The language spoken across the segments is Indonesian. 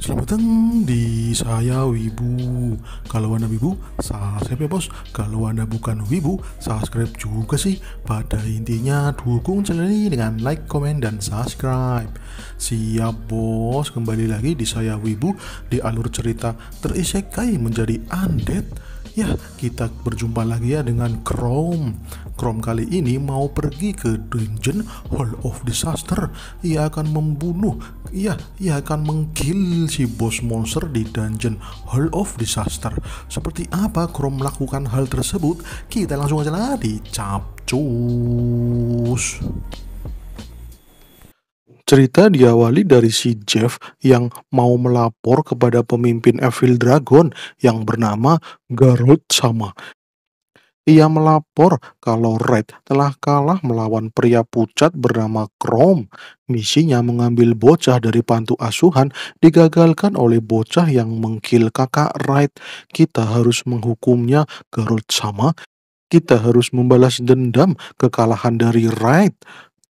Selamat datang di Saya Wibu. Kalau Anda Wibu, subscribe ya bos. Kalau Anda bukan Wibu, subscribe juga sih. Pada intinya dukung channel ini dengan like, komen, dan subscribe. Siap bos, kembali lagi di Saya Wibu. Di alur cerita terisekai menjadi undead. Ya, kita berjumpa lagi ya dengan Chrome. Chrome kali ini mau pergi ke dungeon Hall of Disaster. Ia akan membunuh, ia akan mengkill si boss monster di dungeon Hall of Disaster. Seperti apa Chrome melakukan hal tersebut? Kita langsung aja lah dicapcus. Cerita diawali dari si Jeff yang mau melapor kepada pemimpin Evil Dragon yang bernama Garrod sama. Ia melapor kalau Red telah kalah melawan pria pucat bernama Chrome. Misinya mengambil bocah dari panti asuhan digagalkan oleh bocah yang mengkill kakak Red. Kita harus menghukumnya, Garrod sama. Kita harus membalas dendam kekalahan dari Red.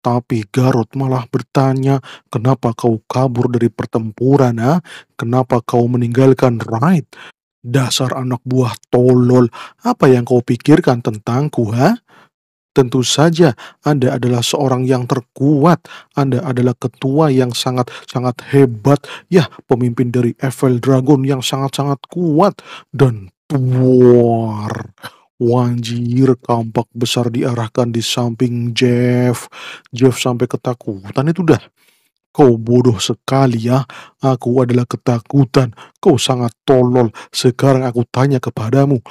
Tapi Garrod malah bertanya, kenapa kau kabur dari pertempuran, ah? Kenapa kau meninggalkan Raid? Dasar anak buah tolol, apa yang kau pikirkan tentangku, ha? Tentu saja Anda adalah seorang yang terkuat. Anda adalah ketua yang sangat-sangat hebat. Ya, pemimpin dari Evil Dragon yang sangat-sangat kuat. Dan tuar. Wanjir, kampak besar diarahkan di samping Jeff. Jeff sampai ketakutan itu dah. Kau bodoh sekali ya. Aku adalah ketakutan. Kau sangat tolol. Sekarang aku tanya kepadamu.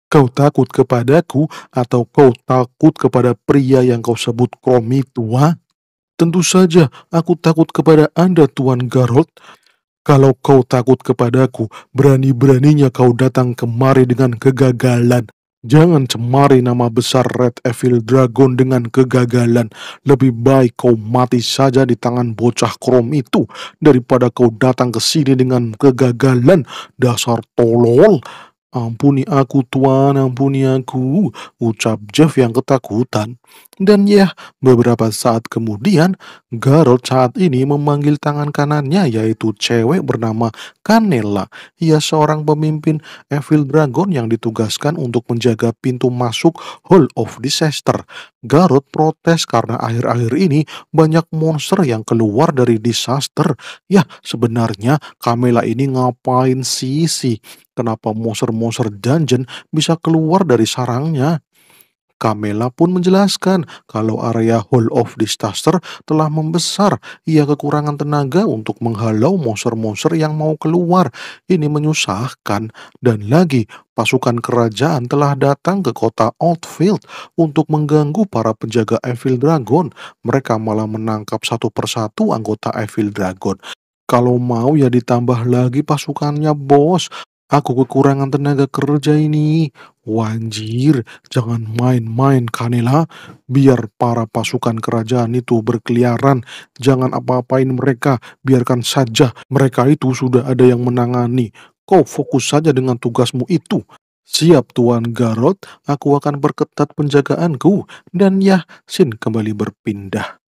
Kau takut kepadaku atau kau takut kepada pria yang kau sebut Chrome itu, ha? Tentu saja aku takut kepada Anda, Tuan Garrod. Kalau kau takut kepadaku, berani-beraninya kau datang kemari dengan kegagalan. Jangan cemari nama besar Red Evil Dragon dengan kegagalan. Lebih baik kau mati saja di tangan bocah Chrome itu daripada kau datang ke sini dengan kegagalan. Dasar tolol. Ampuni aku Tuan, ampuni aku, ucap Jeff yang ketakutan. Dan ya, beberapa saat kemudian, Garrod saat ini memanggil tangan kanannya yaitu cewek bernama Canela. Ia seorang pemimpin Evil Dragon yang ditugaskan untuk menjaga pintu masuk Hall of Disaster. Garrod protes karena akhir-akhir ini banyak monster yang keluar dari disaster. Ya, sebenarnya Camela ini ngapain sih? Kenapa monster-monster dungeon bisa keluar dari sarangnya? Camela pun menjelaskan kalau area Hall of Disaster telah membesar. Ia kekurangan tenaga untuk menghalau monster-monster yang mau keluar. Ini menyusahkan. Dan lagi, pasukan kerajaan telah datang ke kota Oldfield untuk mengganggu para penjaga Evil Dragon. Mereka malah menangkap satu persatu anggota Evil Dragon. Kalau mau ya ditambah lagi pasukannya, bos. Aku kekurangan tenaga kerja ini. Wanjir, jangan main-main Kanela. Biar para pasukan kerajaan itu berkeliaran. Jangan apa-apain mereka. Biarkan saja. Mereka itu sudah ada yang menangani. Kau fokus saja dengan tugasmu itu. Siap Tuan Garrod, aku akan perketat penjagaanku. Dan ya, Sin kembali berpindah.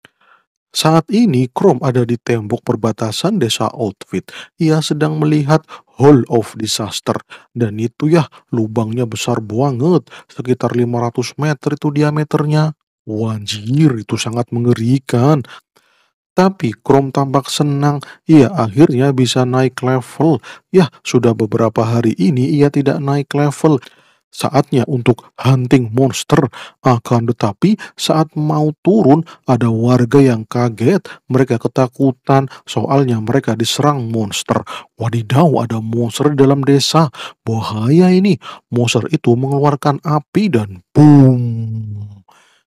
Saat ini, Chrome ada di tembok perbatasan desa Outfit. Ia sedang melihat Hall of Disaster. Dan itu ya, lubangnya besar banget. Sekitar 500 meter itu diameternya. Wajir, itu sangat mengerikan. Tapi Chrome tampak senang. Ia akhirnya bisa naik level. Ya, sudah beberapa hari ini ia tidak naik level. Saatnya untuk hunting monster. Akan tetapi saat mau turun ada warga yang kaget. Mereka ketakutan soalnya mereka diserang monster. Wadidaw, ada monster di dalam desa. Bahaya ini. Monster itu mengeluarkan api dan boom.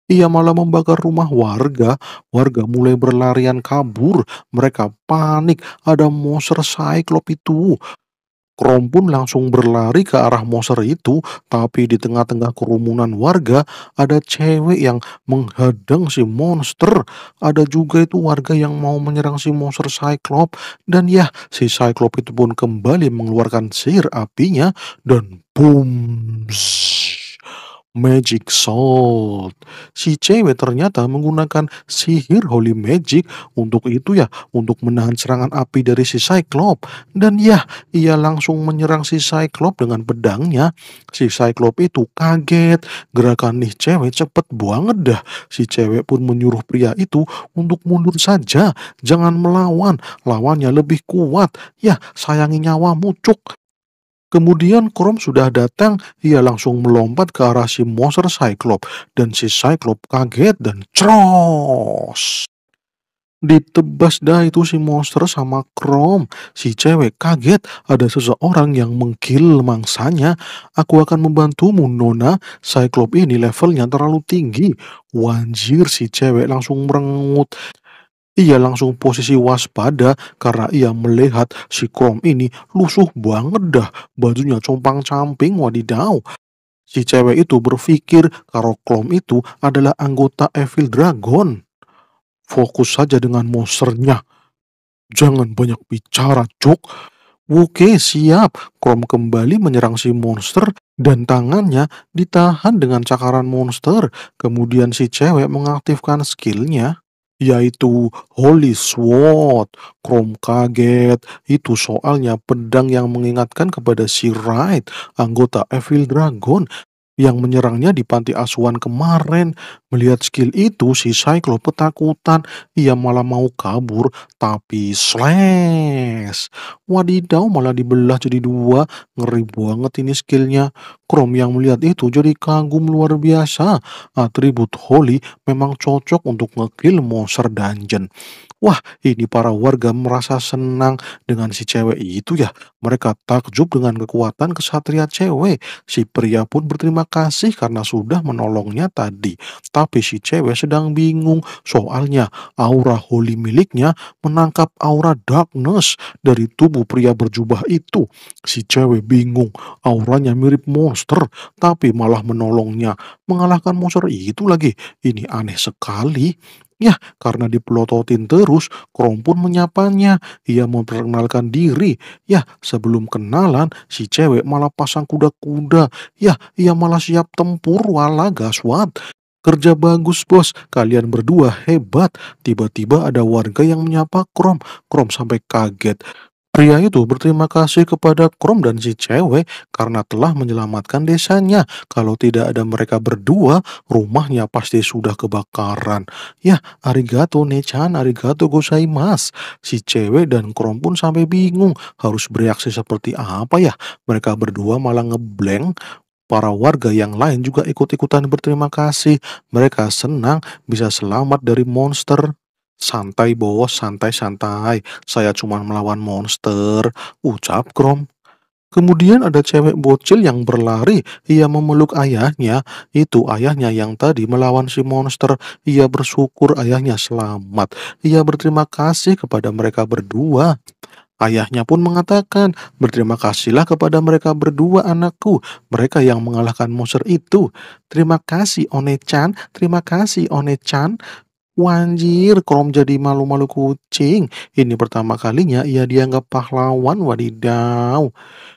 Ia malah membakar rumah warga. Warga mulai berlarian kabur. Mereka panik. Ada monster Cyclops itu. Krom pun langsung berlari ke arah monster itu, tapi di tengah-tengah kerumunan warga ada cewek yang menghadang si monster. Ada juga itu warga yang mau menyerang si monster Cyclops, dan ya, si Cyclops itu pun kembali mengeluarkan sihir apinya dan boom. Magic Sword. Si cewek ternyata menggunakan sihir Holy Magic untuk itu ya, untuk menahan serangan api dari si Cyclops. Dan ya, ia langsung menyerang si Cyclops dengan pedangnya. Si Cyclops itu kaget, gerakan nih cewek cepet banget dah. Si cewek pun menyuruh pria itu untuk mundur saja, jangan melawan, lawannya lebih kuat. Ya, sayangi nyawamu, cuk. Kemudian Krom sudah datang, ia langsung melompat ke arah si monster Cyclops dan si Cyclops kaget dan cros. Ditebas dah itu si monster sama Krom. Si cewek kaget ada seseorang yang mengkill mangsanya. Aku akan membantumu, Nona. Cyclops ini levelnya terlalu tinggi. Wanjir, si cewek langsung merengut. Ia langsung posisi waspada karena ia melihat si Krom ini lusuh banget dah. Bajunya compang-camping wadidaw. Si cewek itu berpikir kalau Krom itu adalah anggota Evil Dragon. Fokus saja dengan monsternya. Jangan banyak bicara, Cuk. Oke, siap. Krom kembali menyerang si monster dan tangannya ditahan dengan cakaran monster. Kemudian si cewek mengaktifkan skillnya, yaitu Holy Sword. Krom kaget, itu soalnya pedang yang mengingatkan kepada si Raid, anggota Evil Dragon yang menyerangnya di panti asuhan kemarin. Melihat skill itu, si Cyclops ketakutan. Ia malah mau kabur, tapi slash. Wadidaw, malah dibelah jadi dua. Ngeri banget ini skillnya. Chrome yang melihat itu jadi kagum luar biasa. Atribut Holy memang cocok untuk ngekill monster dungeon. Wah, ini para warga merasa senang dengan si cewek itu ya. Mereka takjub dengan kekuatan kesatria cewek. Si pria pun berterima kasih karena sudah menolongnya tadi. Tapi si cewek sedang bingung soalnya aura holy miliknya menangkap aura darkness dari tubuh pria berjubah itu. Si cewek bingung, auranya mirip monster tapi malah menolongnya. Mengalahkan monster itu lagi. Ini aneh sekali. Ya, karena dipelototin terus, Krom pun menyapanya. Ia memperkenalkan diri. Ya, sebelum kenalan, si cewek malah pasang kuda-kuda. Ya, ia malah siap tempur, wala gaswat. Kerja bagus, bos. Kalian berdua hebat. Tiba-tiba ada warga yang menyapa Krom. Krom sampai kaget. Pria itu berterima kasih kepada Krom dan si cewek karena telah menyelamatkan desanya. Kalau tidak ada mereka berdua, rumahnya pasti sudah kebakaran. Ya, arigato nechan, arigato gozaimasu. Si cewek dan Krom pun sampai bingung harus bereaksi seperti apa ya. Mereka berdua malah ngeblank. Para warga yang lain juga ikut-ikutan berterima kasih. Mereka senang bisa selamat dari monster. Santai bos, santai-santai. Saya cuma melawan monster, ucap Krom. Kemudian ada cewek bocil yang berlari. Ia memeluk ayahnya. Itu ayahnya yang tadi melawan si monster. Ia bersyukur ayahnya selamat. Ia berterima kasih kepada mereka berdua. Ayahnya pun mengatakan, berterima kasihlah kepada mereka berdua anakku. Mereka yang mengalahkan monster itu. Terima kasih One-chan, terima kasih One-chan. Wanjir, Krom jadi malu-malu kucing. Ini pertama kalinya ia dianggap pahlawan, wadidaw.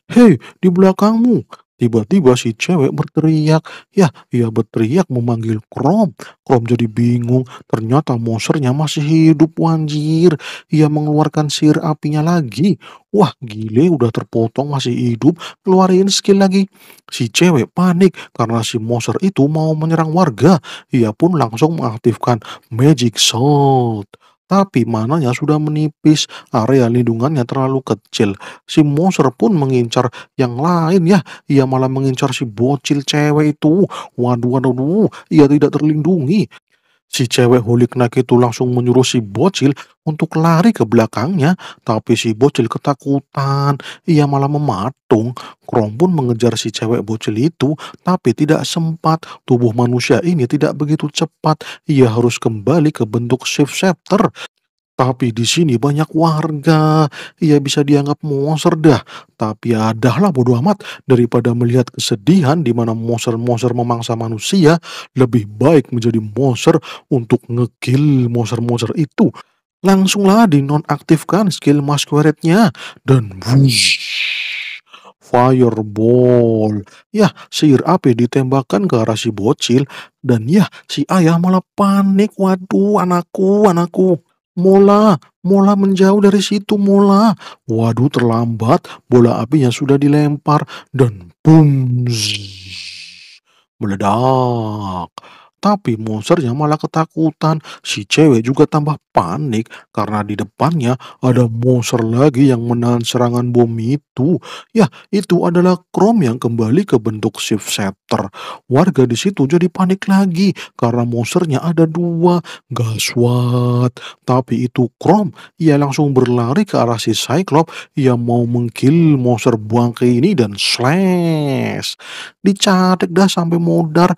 Hei, di belakangmu. Tiba-tiba si cewek berteriak. Ya, ia berteriak memanggil Krom. Krom jadi bingung. Ternyata monsternya masih hidup, wanjir. Ia mengeluarkan sihir apinya lagi. Wah, gile udah terpotong masih hidup. Keluarin skill lagi. Si cewek panik karena si monster itu mau menyerang warga. Ia pun langsung mengaktifkan Magic Sword. Tapi mananya sudah menipis, area lindungannya terlalu kecil. Si monster pun mengincar yang lain ya. Ia malah mengincar si bocil cewek itu. Waduh, waduh, waduh, ia tidak terlindungi. Si cewek holik knight itu langsung menyuruh si bocil untuk lari ke belakangnya. Tapi si bocil ketakutan. Ia malah mematung. Krom pun mengejar si cewek bocil itu. Tapi tidak sempat. Tubuh manusia ini tidak begitu cepat. Ia harus kembali ke bentuk shift shifter. Tapi di sini banyak warga, ia bisa dianggap monster dah. Tapi ya dah bodo amat daripada melihat kesedihan di mana monster-monster memangsa manusia, lebih baik menjadi monster untuk ngekill monster-monster itu. Langsunglah dinonaktifkan skill masquerade-nya dan wush, Fireball. Yah, sihir api ditembakkan ke arah si bocil, dan yah, si ayah malah panik. Waduh, anakku, anakku. Mola, Mola menjauh dari situ, Mola. Waduh, terlambat. Bola apinya sudah dilempar dan boom, zzz, meledak. Tapi monsternya malah ketakutan. Si cewek juga tambah panik karena di depannya ada monster lagi yang menahan serangan bom itu. Ya, itu adalah Chrome yang kembali ke bentuk shift scepter. Warga di situ jadi panik lagi karena monsternya ada dua. Gaswat. Tapi itu Chrome, ia langsung berlari ke arah si Cyclops yang mau mengkill monster bangke ini dan slash. Dicatek dah sampai modar.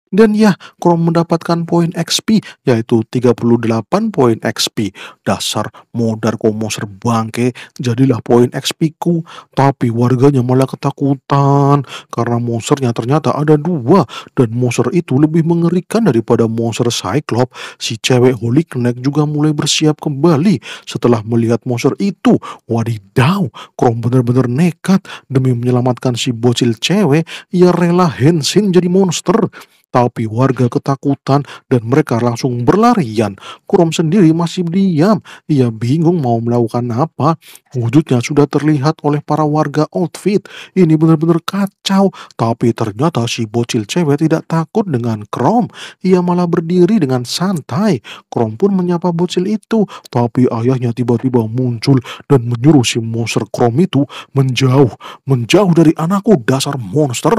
Dan ya, Chrome mendapatkan poin XP, yaitu 38 poin XP. Dasar modar monster bangke, jadilah poin XP ku. Tapi warganya malah ketakutan, karena monsternya ternyata ada dua. Dan monster itu lebih mengerikan daripada monster Cyclops. Si cewek Holy Knight juga mulai bersiap kembali setelah melihat monster itu. Wadidaw, Chrome benar-benar nekat demi menyelamatkan si bocil cewek. Ia rela hensin jadi monster. Tapi warga ketakutan dan mereka langsung berlarian. Kurom sendiri masih diam. Ia bingung mau melakukan apa. Wujudnya sudah terlihat oleh para warga outfit. Ini benar-benar kacau. Tapi ternyata si bocil cewek tidak takut dengan Krom. Ia malah berdiri dengan santai. Krom pun menyapa bocil itu. Tapi ayahnya tiba-tiba muncul dan menyuruh si monster Krom itu menjauh. Menjauh dari anakku, dasar monster.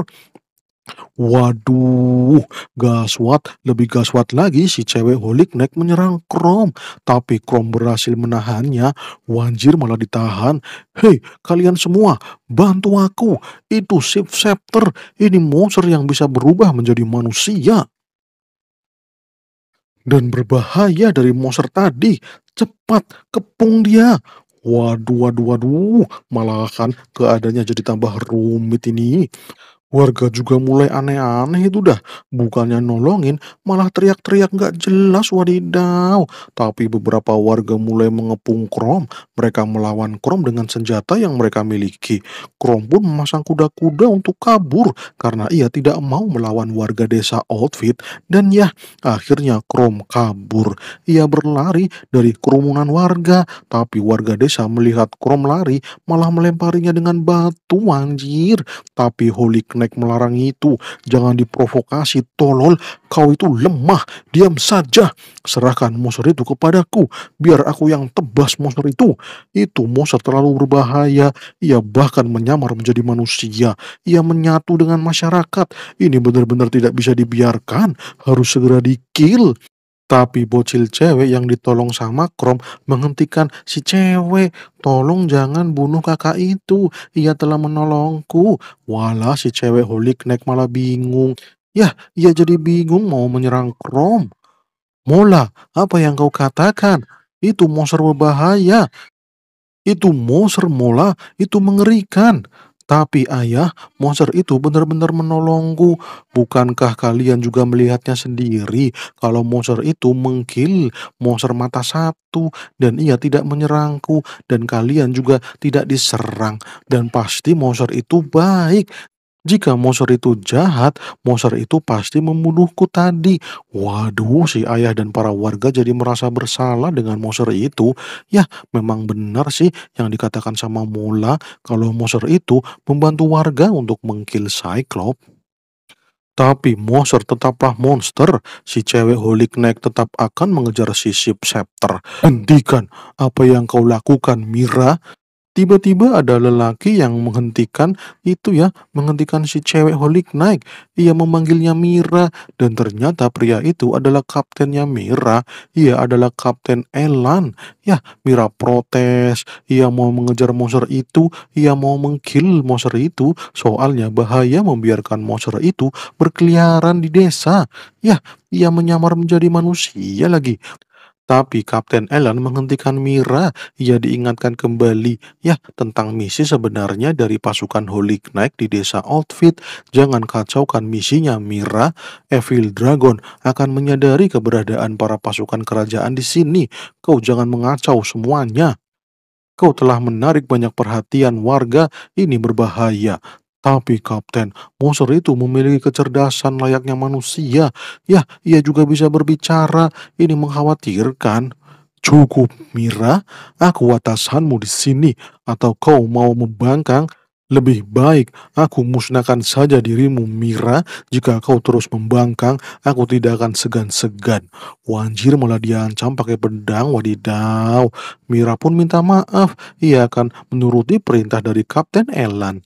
Waduh, gaswat, lebih gaswat lagi si cewek Holy Knight menyerang Chrome. Tapi Chrome berhasil menahannya, Wanjir malah ditahan. Hei, kalian semua, bantu aku. Itu Shift Scepter, ini monster yang bisa berubah menjadi manusia. Dan berbahaya dari monster tadi. Cepat, kepung dia. Waduh, waduh, waduh. Malahan keadaannya jadi tambah rumit ini. Warga juga mulai aneh-aneh itu dah. Bukannya nolongin, malah teriak-teriak nggak jelas, wadidaw. Tapi beberapa warga mulai mengepung Krom. Mereka melawan Krom dengan senjata yang mereka miliki. Krom pun memasang kuda-kuda untuk kabur karena ia tidak mau melawan warga desa Outfit. Dan ya, akhirnya Krom kabur. Ia berlari dari kerumunan warga. Tapi warga desa melihat Krom lari, malah melemparinya dengan batu, anjir. Tapi Holy Knight melarang itu. Jangan diprovokasi, tolol. Kau itu lemah. Diam saja. Serahkan monster itu kepadaku. Biar aku yang tebas monster itu. Itu monster terlalu berbahaya. Ia bahkan menyamar menjadi manusia. Ia menyatu dengan masyarakat. Ini benar-benar tidak bisa dibiarkan. Harus segera di-kill. Tapi bocil cewek yang ditolong sama Krom menghentikan si cewek. Tolong jangan bunuh kakak itu. Ia telah menolongku. Walah si cewek Holy Knight malah bingung. Yah, ia jadi bingung mau menyerang Krom. Mola, apa yang kau katakan? Itu monster berbahaya. Itu monster Mola, itu mengerikan. Tapi ayah, monster itu benar-benar menolongku. Bukankah kalian juga melihatnya sendiri kalau monster itu mengkill monster mata satu dan ia tidak menyerangku dan kalian juga tidak diserang dan pasti monster itu baik. Jika monster itu jahat, monster itu pasti membunuhku tadi. Waduh, si ayah dan para warga jadi merasa bersalah dengan monster itu. Ya, memang benar sih yang dikatakan sama Mola kalau monster itu membantu warga untuk mengkill Cyclops. Tapi monster tetaplah monster. Si cewek Holy Knight tetap akan mengejar si Ship Scepter. Hentikan apa yang kau lakukan, Mira. Tiba-tiba ada lelaki yang menghentikan si cewek Holy Knight. Ia memanggilnya Mira dan ternyata pria itu adalah kaptennya Mira. Ia adalah Kapten Elan. Ya, Mira protes. Ia mau mengejar monster itu, ia mau mengkill monster itu. Soalnya bahaya membiarkan monster itu berkeliaran di desa. Ya, ia menyamar menjadi manusia lagi. Tapi Kapten Alan menghentikan Mira. Ia diingatkan kembali tentang misi sebenarnya dari pasukan Holy Knight di desa Outfit. Jangan kacaukan misinya, Mira. Evil Dragon akan menyadari keberadaan para pasukan kerajaan di sini. Kau jangan mengacau semuanya. Kau telah menarik banyak perhatian warga, ini berbahaya. Tapi Kapten, monster itu memiliki kecerdasan layaknya manusia. Ya, ia juga bisa berbicara. Ini mengkhawatirkan. Cukup, Mira. Aku atasanmu di sini. Atau kau mau membangkang? Lebih baik aku musnahkan saja dirimu, Mira. Jika kau terus membangkang, aku tidak akan segan-segan. Wanjir malah diancam pakai pedang, wadidaw. Mira pun minta maaf. Ia akan menuruti perintah dari Kapten Elan.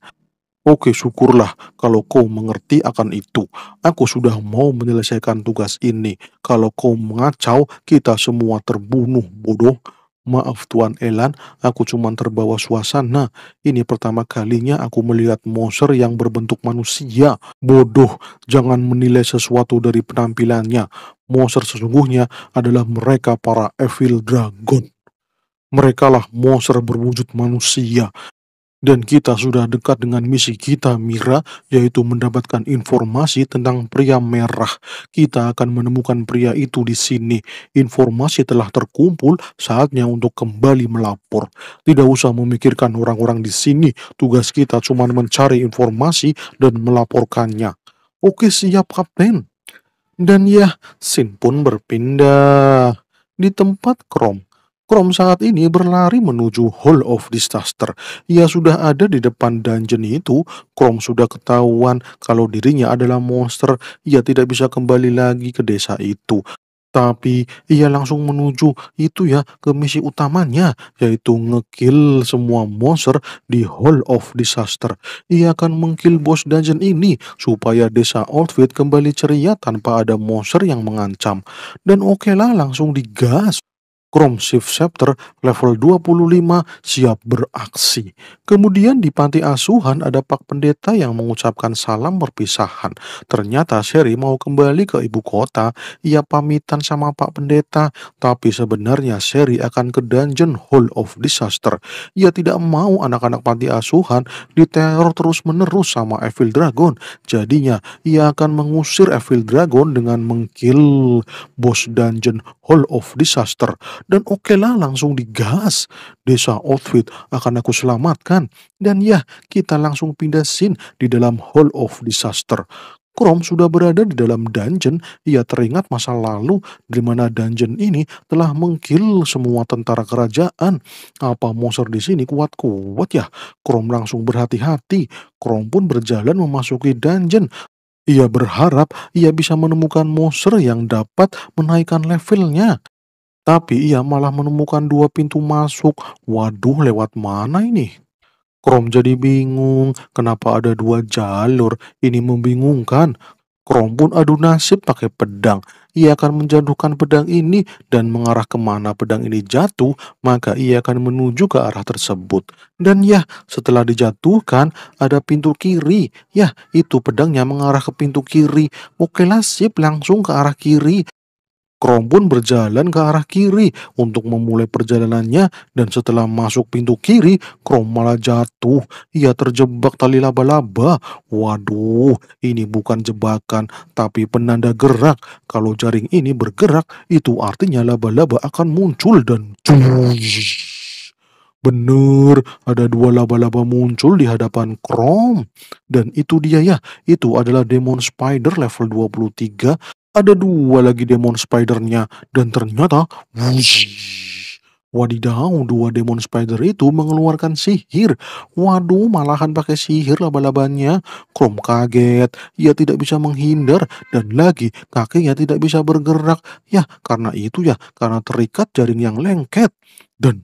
Oke, syukurlah kalau kau mengerti akan itu. Aku sudah mau menyelesaikan tugas ini. Kalau kau mengacau, kita semua terbunuh, bodoh. Maaf Tuan Elan, aku cuma terbawa suasana. Ini pertama kalinya aku melihat monster yang berbentuk manusia. Bodoh, jangan menilai sesuatu dari penampilannya. Monster sesungguhnya adalah mereka para Evil Dragon. Merekalah monster berwujud manusia. Dan kita sudah dekat dengan misi kita, Mira, yaitu mendapatkan informasi tentang pria merah. Kita akan menemukan pria itu di sini. Informasi telah terkumpul, saatnya untuk kembali melapor. Tidak usah memikirkan orang-orang di sini. Tugas kita cuma mencari informasi dan melaporkannya. Oke, siap, Kapten. Dan ya, scene pun berpindah. Di tempat Krom. Krom saat ini berlari menuju Hall of Disaster. Ia sudah ada di depan dungeon itu. Krom sudah ketahuan kalau dirinya adalah monster. Ia tidak bisa kembali lagi ke desa itu. Tapi ia langsung menuju itu ya ke misi utamanya, yaitu ngekill semua monster di Hall of Disaster. Ia akan mengkill bos dungeon ini supaya desa Outfit kembali ceria tanpa ada monster yang mengancam. Dan oke lah, langsung digas. Chrome Shift Scepter level 25 siap beraksi. Kemudian di panti asuhan ada Pak Pendeta yang mengucapkan salam perpisahan. Ternyata Sherry mau kembali ke ibu kota. Ia pamitan sama Pak Pendeta, tapi sebenarnya Sherry akan ke dungeon Hall of Disaster. Ia tidak mau anak-anak panti asuhan diteror terus-menerus sama Evil Dragon. Jadinya ia akan mengusir Evil Dragon dengan mengkill bos dungeon Hall of Disaster. Dan oke lah, langsung digas. Desa Outfit akan aku selamatkan. Dan ya, kita langsung pindah scene di dalam Hall of Disaster. Chrome sudah berada di dalam dungeon. Ia teringat masa lalu di mana dungeon ini telah mengkill semua tentara kerajaan. Apa monster di sini kuat-kuat ya? Chrome langsung berhati-hati. Chrome pun berjalan memasuki dungeon. Ia berharap ia bisa menemukan monster yang dapat menaikkan levelnya. Tapi ia malah menemukan dua pintu masuk. Waduh, lewat mana ini? Krom jadi bingung. Kenapa ada dua jalur? Ini membingungkan. Krom pun adu nasib pakai pedang. Ia akan menjatuhkan pedang ini dan mengarah kemana pedang ini jatuh, maka ia akan menuju ke arah tersebut. Dan ya, setelah dijatuhkan, ada pintu kiri. Ya, itu pedangnya mengarah ke pintu kiri. Oke lah, sip, langsung ke arah kiri. Krom pun berjalan ke arah kiri untuk memulai perjalanannya, dan setelah masuk pintu kiri, Krom malah jatuh. Ia terjebak tali laba-laba. Waduh, ini bukan jebakan, tapi penanda gerak. Kalau jaring ini bergerak, itu artinya laba-laba akan muncul dan bener, ada dua laba-laba muncul di hadapan Krom. Dan itu dia ya, itu adalah Demon Spider level 23. Ada dua lagi demon spidernya, dan ternyata wush, wadidaw, dua demon spider itu mengeluarkan sihir. Waduh, malahan pakai sihir laba-labanya. Chrome kaget, ia tidak bisa menghindar, dan lagi kakinya tidak bisa bergerak. Ya, karena itu ya, karena terikat jaring yang lengket. Dan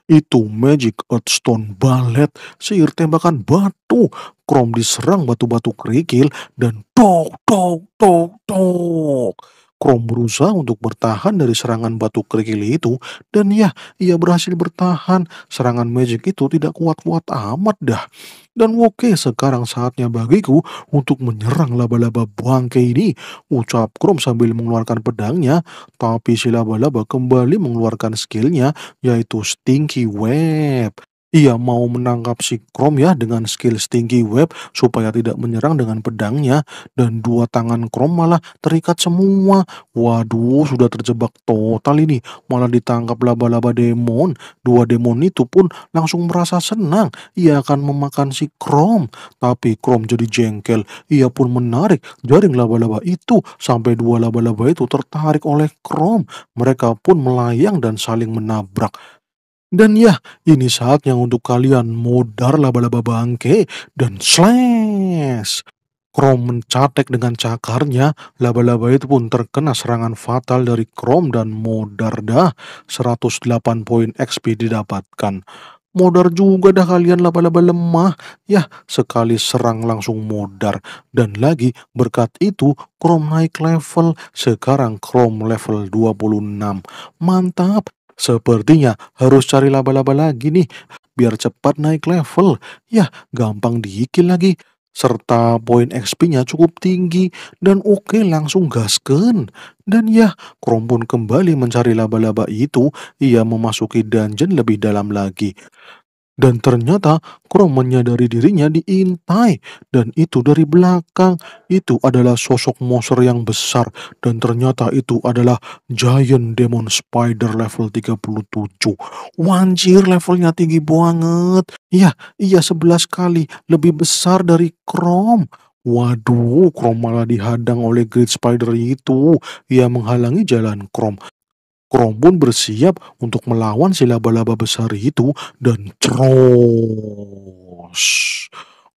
itu Magic Earthstone Ballet, sihir tembakan batu. Chrome diserang batu-batu kerikil dan tok tok tok tok. Chrome berusaha untuk bertahan dari serangan batu kerikil itu, dan ya, ia berhasil bertahan. Serangan magic itu tidak kuat-kuat amat dah. Dan oke, sekarang saatnya bagiku untuk menyerang laba-laba bangke ini, ucap Chrome sambil mengeluarkan pedangnya. Tapi si laba-laba kembali mengeluarkan skillnya, yaitu Stinky Web. Ia mau menangkap si Chrome ya dengan skill Stinky Web supaya tidak menyerang dengan pedangnya dan dua tangan Chrome malah terikat semua. Waduh, sudah terjebak total ini. Malah ditangkap laba-laba demon. Dua demon itu pun langsung merasa senang. Ia akan memakan si Chrome. Tapi Chrome jadi jengkel. Ia pun menarik jaring laba-laba itu sampai dua laba-laba itu tertarik oleh Chrome. Mereka pun melayang dan saling menabrak. Dan ya, ini saatnya untuk kalian modar laba-laba bangke dan slash. Chrome mencatek dengan cakarnya, laba-laba itu pun terkena serangan fatal dari Chrome dan modar dah. 108 poin XP didapatkan. Modar juga dah kalian laba-laba lemah. Ya, sekali serang langsung modar. Dan lagi berkat itu Chrome naik level. Sekarang Chrome level 26. Mantap. Sepertinya harus cari laba-laba lagi nih biar cepat naik level. Ya, gampang diikil lagi. Serta poin XP-nya cukup tinggi dan oke langsung gasken. Dan ya, Chrome pun kembali mencari laba-laba itu. Ia memasuki dungeon lebih dalam lagi. Dan ternyata Chrome menyadari dirinya diintai. Dan itu dari belakang. Itu adalah sosok monster yang besar. Dan ternyata itu adalah Giant Demon Spider level 37. Wanjir, levelnya tinggi banget. Iya, iya 11 kali lebih besar dari Chrome. Waduh, Chrome malah dihadang oleh Great Spider itu. Ia menghalangi jalan Chrome. Chrome pun bersiap untuk melawan si laba-laba besar itu dan ceros.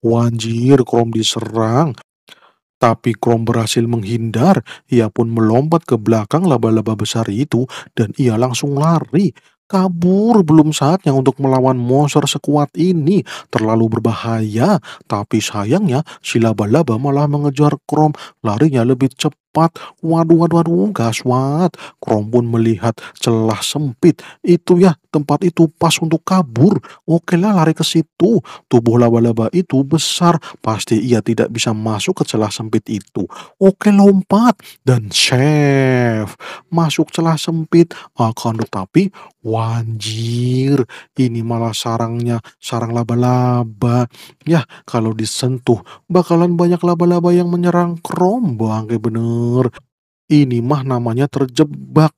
Wanjir, Chrome diserang. Tapi Chrome berhasil menghindar. Ia pun melompat ke belakang laba-laba besar itu dan ia langsung lari. Kabur, belum saatnya untuk melawan monster sekuat ini. Terlalu berbahaya. Tapi sayangnya si laba-laba malah mengejar Chrome. Larinya lebih cepat. Waduh, waduh, waduh, gaswat. Chrome pun melihat celah sempit. Itu ya, tempat itu pas untuk kabur. Oke lah, lari ke situ. Tubuh laba-laba itu besar. Pasti ia tidak bisa masuk ke celah sempit itu. Oke, lompat. Dan chef. Masuk celah sempit. Akan tetapi, wanjir. Ini malah sarangnya. Sarang laba-laba. Ya, kalau disentuh. Bakalan banyak laba-laba yang menyerang Chrome. Bangke bener. Ini mah namanya terjebak.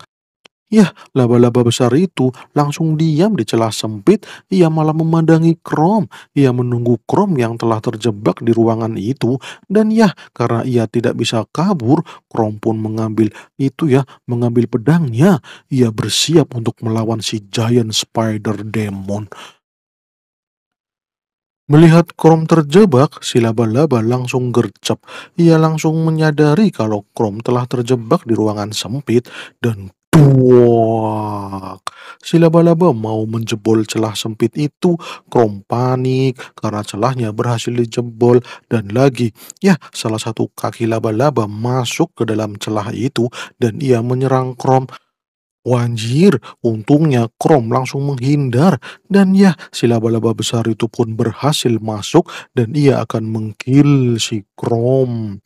Yah, laba-laba besar itu langsung diam di celah sempit. Ia malah memandangi Chrome. Ia menunggu Chrome yang telah terjebak di ruangan itu. Dan ya, karena ia tidak bisa kabur, Chrome pun mengambil pedangnya. Ia bersiap untuk melawan si Giant Spider Demon. Melihat Chrome terjebak, si laba-laba langsung gercep. Ia langsung menyadari kalau Chrome telah terjebak di ruangan sempit dan tuak. Si laba-laba mau menjebol celah sempit itu. Chrome panik karena celahnya berhasil dijebol dan lagi, ya, salah satu kaki laba-laba masuk ke dalam celah itu dan ia menyerang Chrome. Wanjir, untungnya Chrome langsung menghindar dan ya, si laba-laba besar itu pun berhasil masuk dan ia akan mengkill si Chrome.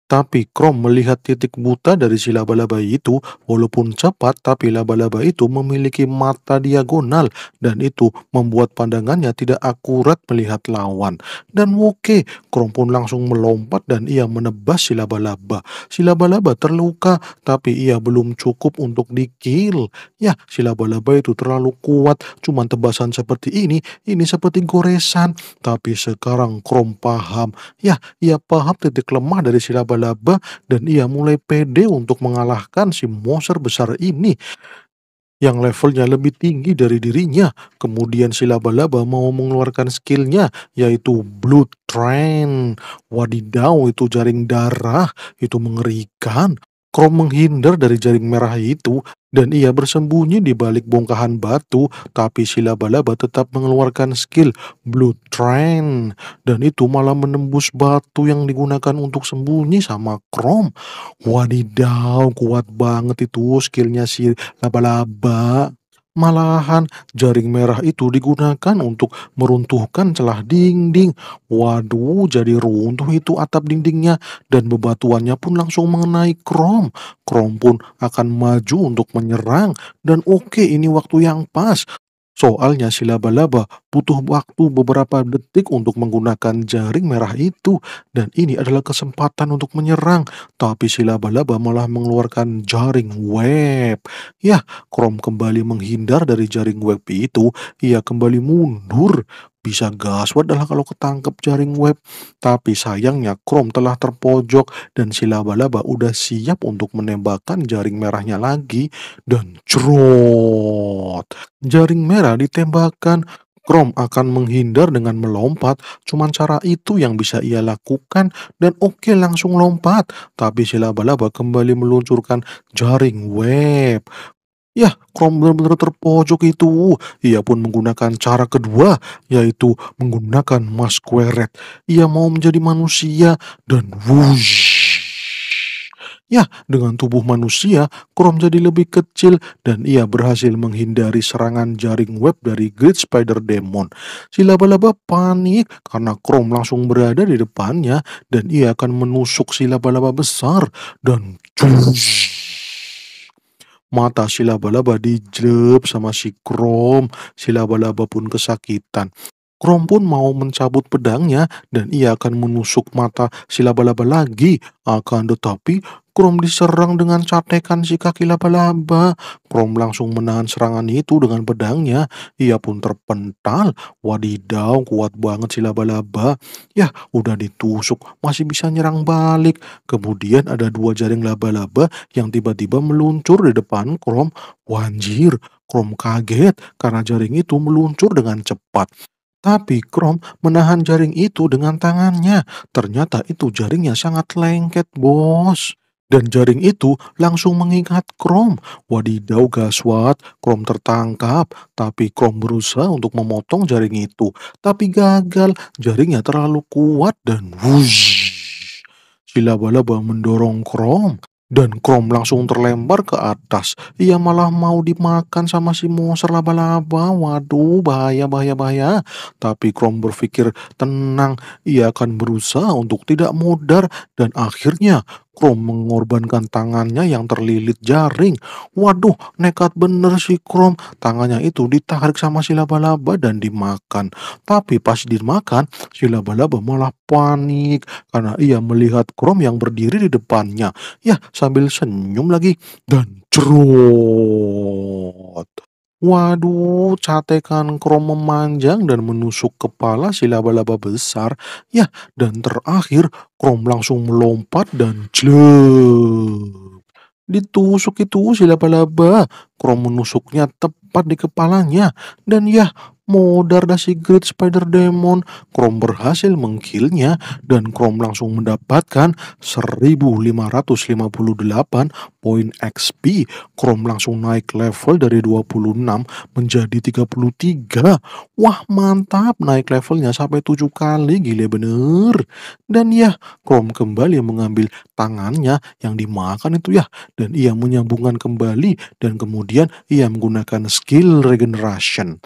Tapi Chrome melihat titik buta dari si laba-laba itu, walaupun cepat, tapi laba-laba itu memiliki mata diagonal, dan itu membuat pandangannya tidak akurat melihat lawan. Dan oke, Chrome pun langsung melompat dan ia menebas si laba-laba. Si laba-laba terluka, tapi ia belum cukup untuk di-kill. Ya, si laba-laba itu terlalu kuat, cuman tebasan seperti ini seperti goresan. Tapi sekarang Chrome paham. Ya, ia paham titik lemah dari si laba-laba dan ia mulai pede untuk mengalahkan si monster besar ini yang levelnya lebih tinggi dari dirinya. Kemudian si laba-laba mau mengeluarkan skillnya yaitu Blood Train. Wadidaw, itu jaring darah, itu mengerikan. Chrome menghindar dari jaring merah itu dan ia bersembunyi di balik bongkahan batu, tapi si laba-laba tetap mengeluarkan skill Blood Train dan itu malah menembus batu yang digunakan untuk sembunyi sama Chrome. Wadidaw, kuat banget itu skillnya si laba-laba. Malahan jaring merah itu digunakan untuk meruntuhkan celah dinding. Waduh, jadi runtuh itu atap dindingnya dan bebatuannya pun langsung mengenai Chrome. Chrome pun akan maju untuk menyerang dan oke, ini waktu yang pas. Soalnya si laba-laba butuh waktu beberapa detik untuk menggunakan jaring merah itu, dan ini adalah kesempatan untuk menyerang. Tapi si laba-laba malah mengeluarkan jaring web. Ya, Chrome kembali menghindar dari jaring web itu. Ia kembali mundur. Bisa gaswat adalah kalau ketangkep jaring web. Tapi sayangnya Chrome telah terpojok dan si laba-laba udah siap untuk menembakkan jaring merahnya lagi. Dan cerot. Jaring merah ditembakkan, Chrome akan menghindar dengan melompat, cuman cara itu yang bisa ia lakukan dan oke langsung lompat. Tapi si laba-laba kembali meluncurkan jaring web. Ya, Chrome benar-benar terpojok itu. Ia pun menggunakan cara kedua, yaitu menggunakan Masquerade. Ia mau menjadi manusia dan wush. Ya, dengan tubuh manusia, Chrome jadi lebih kecil dan ia berhasil menghindari serangan jaring web dari Great Spider Demon. Si laba-laba panik karena Chrome langsung berada di depannya dan ia akan menusuk si laba-laba besar dan cus. Mata si laba-laba dijelep sama si Chrome. Si laba-laba pun kesakitan. Chrome pun mau mencabut pedangnya dan ia akan menusuk mata si laba-laba lagi. Akan tetapi Chrome diserang dengan catekan si kaki laba-laba. Chrome langsung menahan serangan itu dengan pedangnya. Ia pun terpental. Wadidaw, kuat banget si laba-laba. Ya, udah ditusuk, masih bisa nyerang balik. Kemudian ada dua jaring laba-laba yang tiba-tiba meluncur di depan Chrome. Wanjir, Chrome kaget karena jaring itu meluncur dengan cepat. Tapi Chrome menahan jaring itu dengan tangannya. Ternyata itu jaringnya sangat lengket, bos. Dan jaring itu langsung mengikat Chrome. Wadidaw gaswat, Chrome tertangkap. Tapi Chrome berusaha untuk memotong jaring itu. Tapi gagal, jaringnya terlalu kuat dan wush. Si laba-laba mendorong Chrome. Dan Chrome langsung terlempar ke atas. Ia malah mau dimakan sama si monster laba-laba. Waduh, bahaya, bahaya, bahaya. Tapi Chrome berpikir tenang. Ia akan berusaha untuk tidak mudar. Dan akhirnya Chrome mengorbankan tangannya yang terlilit jaring. Waduh, nekat bener si Chrome. Tangannya itu ditarik sama si laba-laba dan dimakan. Tapi pas dimakan, si laba-laba malah panik karena ia melihat Chrome yang berdiri di depannya. Ya, sambil senyum lagi dan cerot. Waduh, catekan Chrome memanjang dan menusuk kepala si laba-laba besar. Ya, dan terakhir Chrome langsung melompat dan jleb. Ditusuk itu si laba-laba. Chrome menusuknya tepat di kepalanya. Dan ya, modar dah si Great Spider Demon. Chrome berhasil mengkillnya dan Chrome langsung mendapatkan 1558 poin XP. Chrome langsung naik level dari 26 menjadi 33. Wah, mantap, naik levelnya sampai 7 kali, gile bener. Dan ya, Chrome kembali mengambil tangannya yang dimakan itu ya, dan ia menyambungkan kembali dan kemudian ia menggunakan skill regeneration.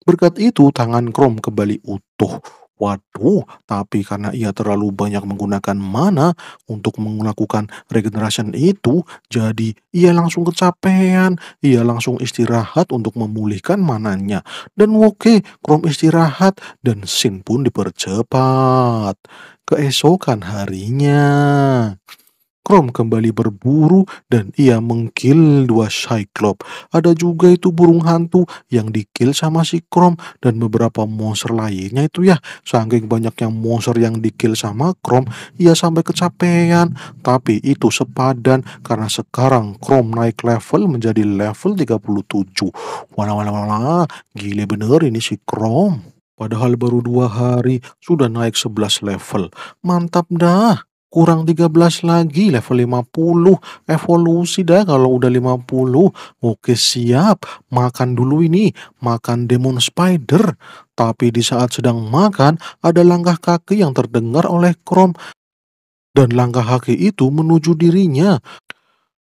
Berkat itu tangan Chrome kembali utuh. Waduh, tapi karena ia terlalu banyak menggunakan mana untuk melakukan regeneration itu, jadi ia langsung kecapean. Ia langsung istirahat untuk memulihkan mananya. Dan oke, Chrome istirahat dan scene pun dipercepat. Keesokan harinya, Chrome kembali berburu dan ia mengkill dua Cyclops. Ada juga itu burung hantu yang dikill sama si Chrome dan beberapa monster lainnya itu ya. Saking banyaknya monster yang dikill sama Chrome, ia sampai kecapean. Tapi itu sepadan karena sekarang Chrome naik level menjadi level 37. Walah, walah, walah, gile bener ini si Chrome. Padahal baru 2 hari sudah naik 11 level. Mantap dah. Kurang 13 lagi level 50. Evolusi dah kalau udah 50. Oke, siap. Makan dulu ini. Makan Demon Spider. Tapi di saat sedang makan, ada langkah kaki yang terdengar oleh Chrome. Dan langkah kaki itu menuju dirinya.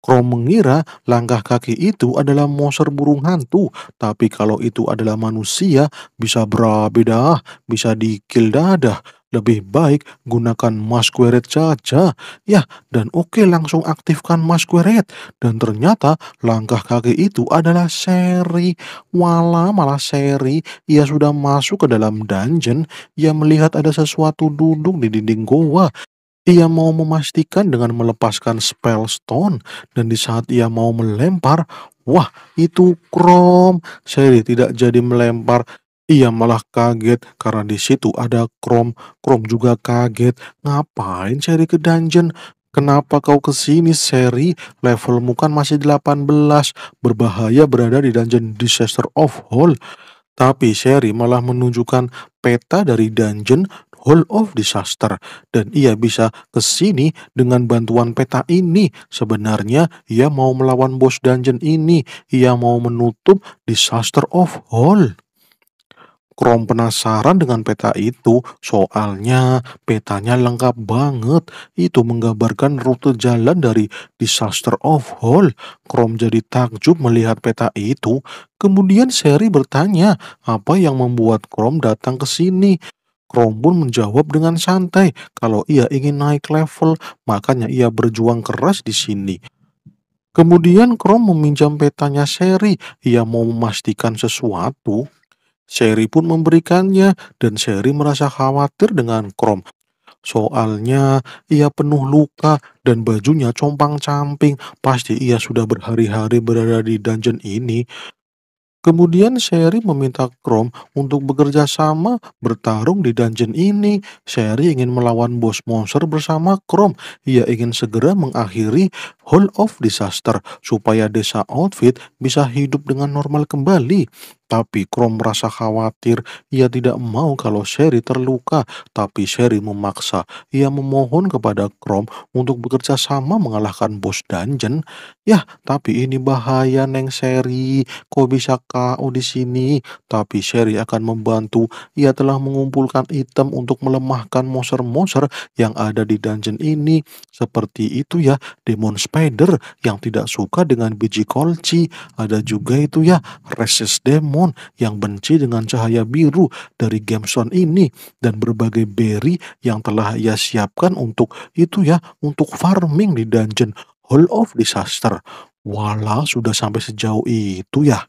Chrome mengira langkah kaki itu adalah monster burung hantu. Tapi kalau itu adalah manusia, bisa berabe dah. Bisa di-kill dadah. Lebih baik gunakan masquerade saja. Ya, dan oke langsung aktifkan masquerade. Dan ternyata langkah kaki itu adalah Sherry. Malah Sherry, ia sudah masuk ke dalam dungeon. Ia melihat ada sesuatu duduk di dinding goa. Ia mau memastikan dengan melepaskan spell stone, dan di saat ia mau melempar, wah, itu Chrome. Sherry tidak jadi melempar. Ia malah kaget karena di situ ada Chrome. Chrome juga kaget. Ngapain Sherry ke dungeon? Kenapa kau ke sini, Sherry? Levelmu kan masih 18. Berbahaya berada di dungeon Disaster of Hall. Tapi Sherry malah menunjukkan peta dari dungeon Hall of Disaster, dan ia bisa ke sini dengan bantuan peta ini. Sebenarnya ia mau melawan bos dungeon ini. Ia mau menutup Disaster of Hall. Chrome penasaran dengan peta itu, soalnya petanya lengkap banget. Itu menggambarkan rute jalan dari Disaster of Hall. Chrome jadi takjub melihat peta itu. Kemudian Sherry bertanya, apa yang membuat Chrome datang ke sini? Chrome pun menjawab dengan santai, kalau ia ingin naik level, makanya ia berjuang keras di sini. Kemudian Chrome meminjam petanya Sherry. Ia mau memastikan sesuatu. Sherry pun memberikannya, dan Sherry merasa khawatir dengan Chrome. Soalnya ia penuh luka dan bajunya compang-camping. Pasti ia sudah berhari-hari berada di dungeon ini. Kemudian Sherry meminta Chrome untuk bekerja sama bertarung di dungeon ini. Sherry ingin melawan bos monster bersama Chrome. Ia ingin segera mengakhiri Hall of Disaster supaya desa Outfit bisa hidup dengan normal kembali. Tapi Chrome merasa khawatir. Ia tidak mau kalau Sherry terluka. Tapi Sherry memaksa. Ia memohon kepada Chrome untuk bekerja sama mengalahkan bos dungeon. Yah, tapi ini bahaya, Neng Sherry. Kok bisa KO di sini? Tapi Sherry akan membantu. Ia telah mengumpulkan item untuk melemahkan monster-monster yang ada di dungeon ini. Seperti itu ya, Demon Spider yang tidak suka dengan biji kolci. Ada juga itu ya, Resist Demon yang benci dengan cahaya biru dari gemstone ini. Dan berbagai berry yang telah ia siapkan untuk itu ya, untuk farming di dungeon Hall of Disaster. Walah, sudah sampai sejauh itu ya.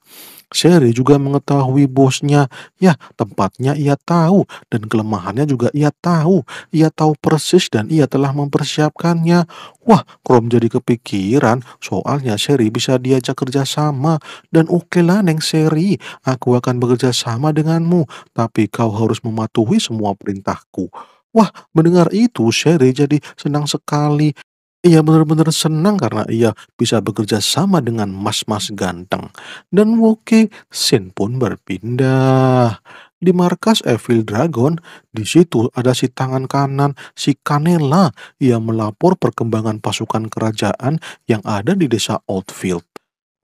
Sherry juga mengetahui bosnya. Ya, tempatnya ia tahu dan kelemahannya juga ia tahu. Ia tahu persis dan ia telah mempersiapkannya. Wah, Chrome jadi kepikiran soalnya Sherry bisa diajak kerja sama. Dan oke lah Neng Sherry, aku akan bekerja sama denganmu. Tapi kau harus mematuhi semua perintahku. Wah, mendengar itu Sherry jadi senang sekali. Ia benar-benar senang karena ia bisa bekerja sama dengan mas-mas ganteng. Dan oke, scene pun berpindah. Di markas Evil Dragon, di situ ada si tangan kanan, si Canela. Ia melapor perkembangan pasukan kerajaan yang ada di desa Outfield.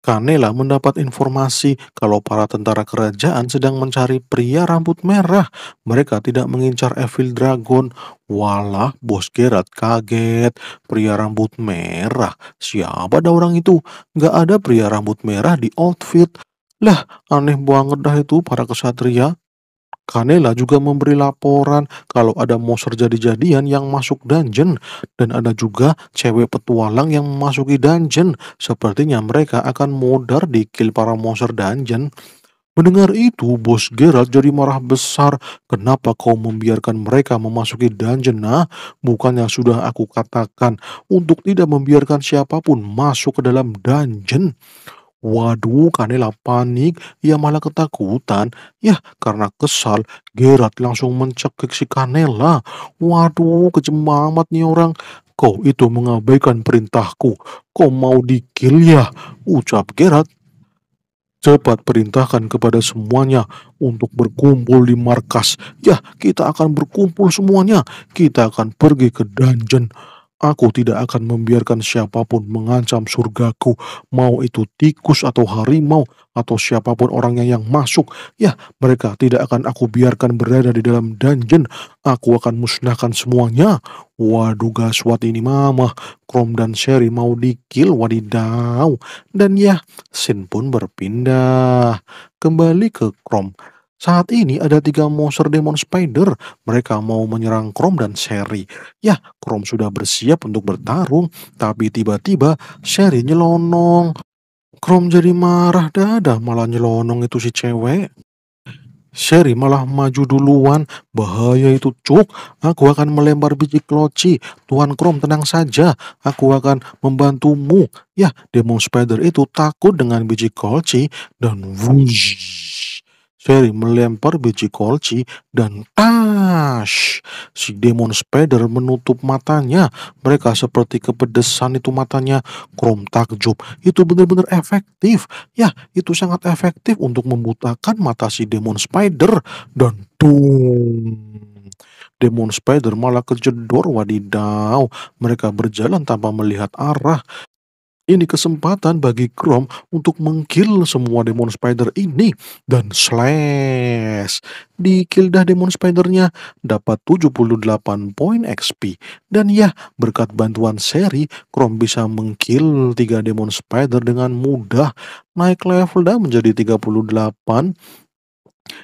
Canela mendapat informasi kalau para tentara kerajaan sedang mencari pria rambut merah. Mereka tidak mengincar Evil Dragon. Walah, bos Geralt kaget. Pria rambut merah? Siapa ada orang itu? Gak ada pria rambut merah di outfit. Lah, aneh banget dah itu para kesatria. Canela juga memberi laporan kalau ada monster jadi-jadian yang masuk dungeon, dan ada juga cewek petualang yang memasuki dungeon. Sepertinya mereka akan modar di kill para monster dungeon. Mendengar itu, bos Geralt jadi marah besar. Kenapa kau membiarkan mereka memasuki dungeon? Nah, bukannya sudah aku katakan untuk tidak membiarkan siapapun masuk ke dalam dungeon? Waduh, Kanela panik, ia malah ketakutan. Yah, karena kesal, Gerard langsung mencekik si Kanela. Waduh, kejem amat nih orang. Kau itu mengabaikan perintahku. Kau mau di-kill ya? Ucap Gerard. Cepat perintahkan kepada semuanya untuk berkumpul di markas. Ya, kita akan berkumpul semuanya. Kita akan pergi ke dungeon. Aku tidak akan membiarkan siapapun mengancam surgaku, mau itu tikus atau harimau atau siapapun orangnya yang masuk. Ya, mereka tidak akan aku biarkan berada di dalam dungeon. Aku akan musnahkan semuanya. Waduh, gaswat ini mama. Chrome dan Sherry mau di-kill, wadidaw. Dan ya, scene pun berpindah. Kembali ke Chrome. Saat ini ada 3 monster Demon Spider. Mereka mau menyerang Chrome dan Sherry. Ya, Chrome sudah bersiap untuk bertarung, tapi tiba-tiba Sherry nyelonong. Chrome jadi marah, dadah malah nyelonong itu si cewek. Sherry malah maju duluan. Bahaya itu, Cuk. Aku akan melempar biji kloci. Tuan Chrome, tenang saja. Aku akan membantumu. Ya, Demon Spider itu takut dengan biji kolci dan wush. Sherry melempar biji kolci dan tash. Si Demon Spider menutup matanya. Mereka seperti kepedesan itu matanya. Chrome takjub. Itu benar-benar efektif. Ya, itu sangat efektif untuk membutakan mata si Demon Spider. Dan dung. Demon Spider malah kejedor, wadidaw. Mereka berjalan tanpa melihat arah. Ini kesempatan bagi Chrome untuk mengkill semua Demon Spider ini. Dan slash. Di-kill dah Demon Spidernya. Dapat 78 poin XP. Dan ya, berkat bantuan seri, Chrome bisa mengkill 3 Demon Spider dengan mudah. Naik level dah menjadi 38.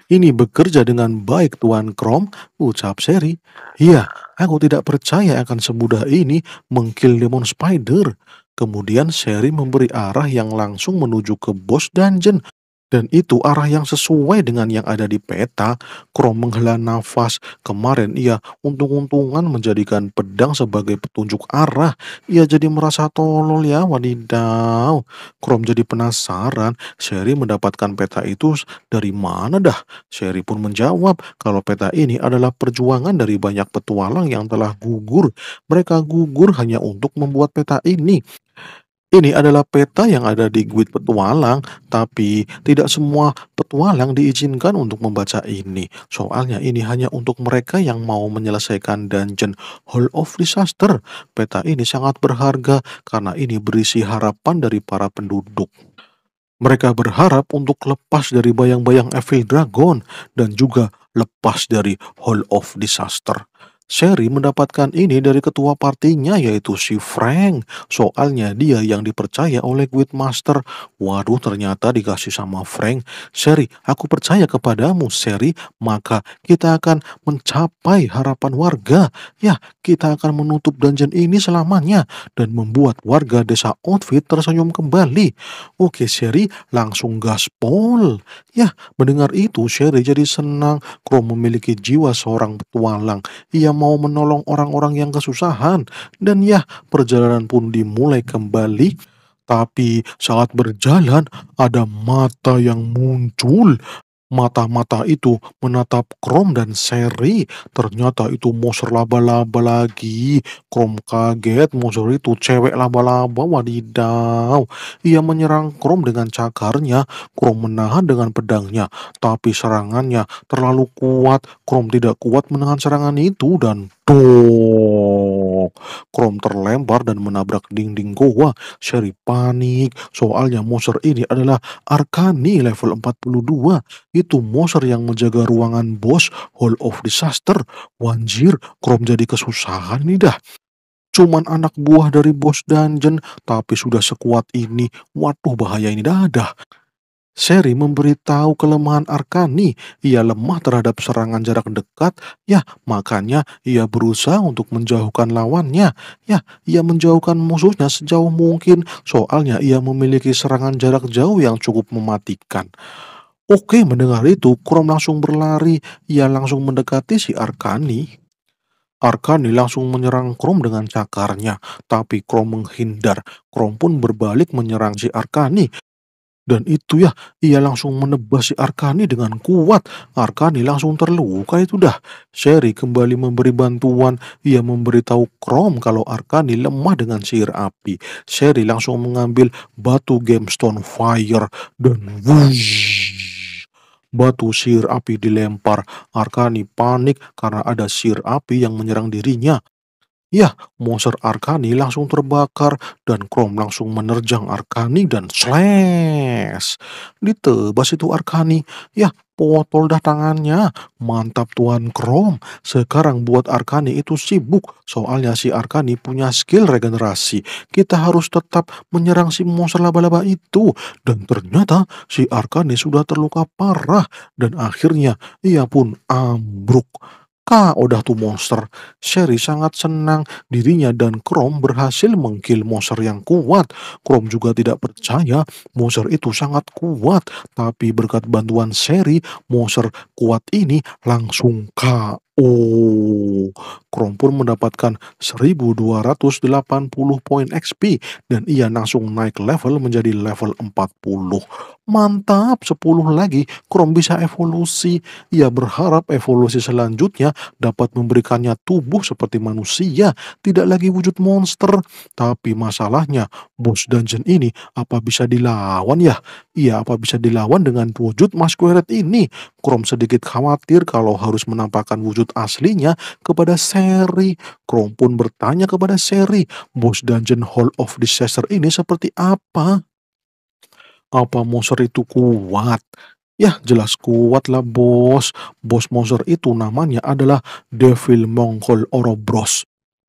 Ini bekerja dengan baik Tuan Chrome, ucap Sherry. Iya, aku tidak percaya akan semudah ini mengkill Demon Spider. Kemudian Sherry memberi arah yang langsung menuju ke bos dungeon. Dan itu arah yang sesuai dengan yang ada di peta. Chrome menghela nafas. Kemarin ia untung-untungan menjadikan pedang sebagai petunjuk arah. Ia jadi merasa tolol ya, wadidaw. Chrome jadi penasaran, Sherry mendapatkan peta itu dari mana dah? Sherry pun menjawab kalau peta ini adalah perjuangan dari banyak petualang yang telah gugur. Mereka gugur hanya untuk membuat peta ini. Ini adalah peta yang ada di Guide Petualang, tapi tidak semua petualang diizinkan untuk membaca ini. Soalnya ini hanya untuk mereka yang mau menyelesaikan dungeon Hall of Disaster. Peta ini sangat berharga karena ini berisi harapan dari para penduduk. Mereka berharap untuk lepas dari bayang-bayang Evil Dragon dan juga lepas dari Hall of Disaster. Sherry mendapatkan ini dari ketua partinya yaitu si Frank. Soalnya dia yang dipercaya oleh Guild Master. Waduh, ternyata dikasih sama Frank. Sherry, aku percaya kepadamu, Sherry. Maka kita akan mencapai harapan warga. Ya, kita akan menutup dungeon ini selamanya dan membuat warga desa Outfit tersenyum kembali. Oke, Sherry langsung gaspol. Ya, mendengar itu Sherry jadi senang. Crow memiliki jiwa seorang petualang. Ia mau menolong orang-orang yang kesusahan. Dan ya, perjalanan pun dimulai kembali. Tapi saat berjalan, ada mata yang muncul. Mata-mata itu menatap Chrome dan Sherry. Ternyata itu monster laba-laba lagi. Chrome kaget, monster itu cewek laba-laba, wadidaw. Ia menyerang Chrome dengan cakarnya. Chrome menahan dengan pedangnya. Tapi serangannya terlalu kuat. Chrome tidak kuat menahan serangan itu dan dong. Chrome terlempar dan menabrak dinding goa. Sherry panik. Soalnya monster ini adalah Arkani level 42. Itu monster yang menjaga ruangan bos Hall of Disaster. Wanjir, Chrome jadi kesusahan nih dah. Cuman anak buah dari bos dungeon, tapi sudah sekuat ini. Waduh, bahaya ini dadah. Sherry memberitahu kelemahan Arkani. Ia lemah terhadap serangan jarak dekat. Ya, makanya ia berusaha untuk menjauhkan lawannya. Ya, ia menjauhkan musuhnya sejauh mungkin. Soalnya ia memiliki serangan jarak jauh yang cukup mematikan. Oke, mendengar itu, Chrome langsung berlari. Ia langsung mendekati si Arkani. Arkani langsung menyerang Chrome dengan cakarnya, tapi Chrome menghindar. Chrome pun berbalik menyerang si Arkani. Dan itu ya, ia langsung menebas si Arkani dengan kuat. Arkani langsung terluka itu dah. Sherry kembali memberi bantuan. Ia memberitahu Chrome kalau Arkani lemah dengan sihir api. Sherry langsung mengambil batu gemstone fire dan wush. Batu sihir api dilempar. Arkani panik karena ada sihir api yang menyerang dirinya. Ya, monster Arcani langsung terbakar dan Chrome langsung menerjang Arcani dan slash. Ditebas itu Arcani. Ya, potol dah tangannya. Mantap Tuan Chrome. Sekarang buat Arcani itu sibuk. Soalnya si Arcani punya skill regenerasi. Kita harus tetap menyerang si monster laba-laba itu. Dan ternyata si Arcani sudah terluka parah. Dan akhirnya ia pun ambruk. KO dah tuh monster. Sherry sangat senang dirinya dan Chrome berhasil mengkill monster yang kuat. Chrome juga tidak percaya monster itu sangat kuat, tapi berkat bantuan Sherry, monster kuat ini langsung KO. Chrome pun mendapatkan 1280 poin XP dan ia langsung naik level menjadi level 40. Mantap, 10 lagi Chrome bisa evolusi. Ia berharap evolusi selanjutnya dapat memberikannya tubuh seperti manusia, tidak lagi wujud monster. Tapi masalahnya, bos dungeon ini apa bisa dilawan ya? Iya, apa bisa dilawan dengan wujud Masquerade ini? Chrome sedikit khawatir kalau harus menampakkan wujud aslinya kepada Sherry. Chrome pun bertanya kepada Sherry, bos dungeon Hall of Disaster ini seperti apa? Apa monster itu kuat? Ya, jelas kuat lah bos. Bos monster itu namanya adalah Devil Mongol Ouroboros.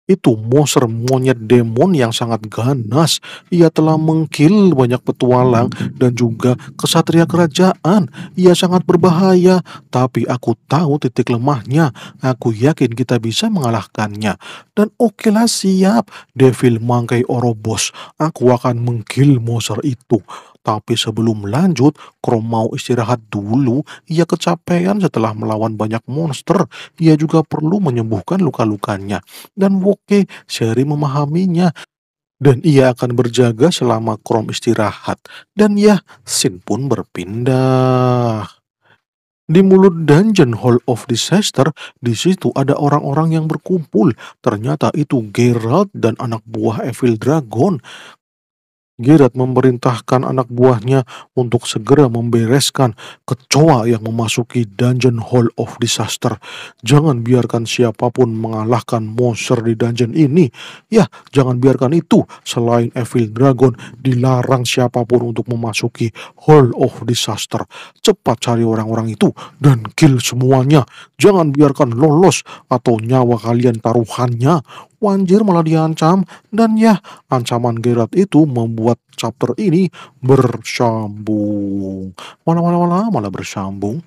Itu monster monyet demon yang sangat ganas. Ia telah mengkill banyak petualang dan juga kesatria kerajaan. Ia sangat berbahaya, tapi aku tahu titik lemahnya. Aku yakin kita bisa mengalahkannya. Dan okelah siap, Devil Monkey Ouroboros. Aku akan mengkill monster itu. Tapi sebelum lanjut, Chrome mau istirahat dulu. Ia kecapean setelah melawan banyak monster. Ia juga perlu menyembuhkan luka-lukanya. Dan oke, Sherry memahaminya. Dan ia akan berjaga selama Chrome istirahat. Dan ya, scene pun berpindah. Di mulut dungeon Hall of Disaster, di situ ada orang-orang yang berkumpul. Ternyata itu Geralt dan anak buah Evil Dragon. Gerard memerintahkan anak buahnya untuk segera membereskan kecoa yang memasuki Dungeon Hall of Disaster. Jangan biarkan siapapun mengalahkan monster di dungeon ini. Ya, jangan biarkan itu. Selain Evil Dragon, dilarang siapapun untuk memasuki Hall of Disaster. Cepat cari orang-orang itu dan kill semuanya. Jangan biarkan lolos atau nyawa kalian taruhannya. Wanjir malah diancam dan ya, ancaman Geralt itu membuat chapter ini bersambung. Malah malah malah malah bersambung.